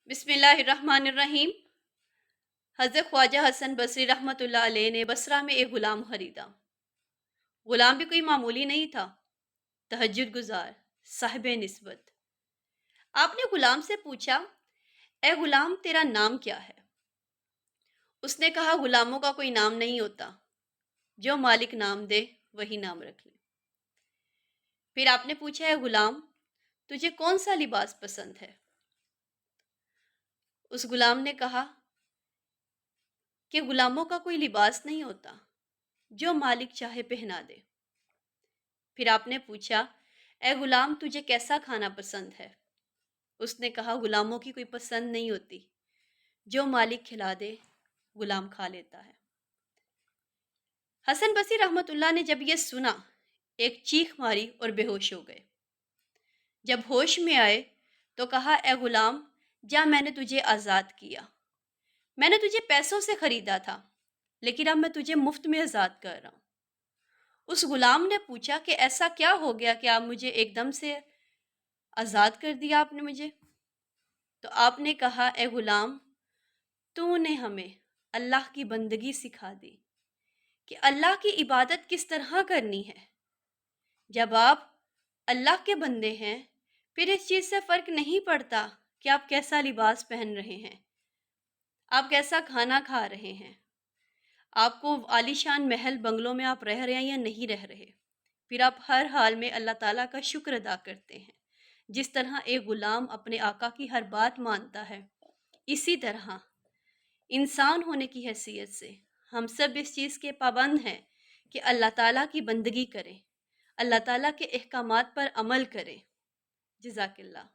بسم اللہ الرحمن الرحیم۔ حضرت خواجہ حسن بصری رحمۃ اللہ علیہ نے بصرہ میں ایک غلام خریدا۔ غلام بھی کوئی معمولی نہیں تھا، تہجد گزار، صاحب نسبت۔ آپ نے غلام سے پوچھا، اے غلام تیرا نام کیا ہے؟ اس نے کہا، غلاموں کا کوئی نام نہیں ہوتا، جو مالک نام دے وہی نام رکھ لے۔ پھر آپ نے پوچھا، اے غلام تجھے کون سا لباس پسند ہے؟ اس غلام نے کہا کہ غلاموں کا کوئی لباس نہیں ہوتا، جو مالک چاہے پہنا دے۔ پھر آپ نے پوچھا، اے غلام تجھے کیسا کھانا پسند ہے؟ اس نے کہا، غلاموں کی کوئی پسند نہیں ہوتی، جو مالک کھلا دے غلام کھا لیتا ہے۔ حسن بصری رحمۃ اللہ نے جب یہ سنا، ایک چیخ ماری اور بے ہوش ہو گئے۔ جب ہوش میں آئے تو کہا، اے غلام جا، میں نے تجھے آزاد کیا۔ میں نے تجھے پیسوں سے خریدا تھا، لیکن اب میں تجھے مفت میں آزاد کر رہا ہوں۔ اس غلام نے پوچھا کہ ایسا کیا ہو گیا کہ آپ مجھے ایک دم سے آزاد کر دیا آپ نے مجھے؟ تو آپ نے کہا، اے غلام تو نے ہمیں اللہ کی بندگی سکھا دی کہ اللہ کی عبادت کس طرح کرنی ہے۔ جب آپ اللہ کے بندے ہیں پھر اس چیز سے فرق نہیں پڑتا کہ آپ کیسا لباس پہن رہے ہیں، آپ کیسا کھانا کھا رہے ہیں، آپ کو عالی شان محل بنگلوں میں آپ رہ رہے ہیں یا نہیں رہ رہے، پھر آپ ہر حال میں اللہ تعالیٰ کا شکر ادا کرتے ہیں۔ جس طرح ایک غلام اپنے آقا کی ہر بات مانتا ہے، اسی طرح انسان ہونے کی حیثیت سے ہم سب اس چیز کے پابند ہیں کہ اللہ تعالیٰ کی بندگی کریں، اللہ تعالیٰ کے احکامات پر عمل کریں۔ جزاک اللہ۔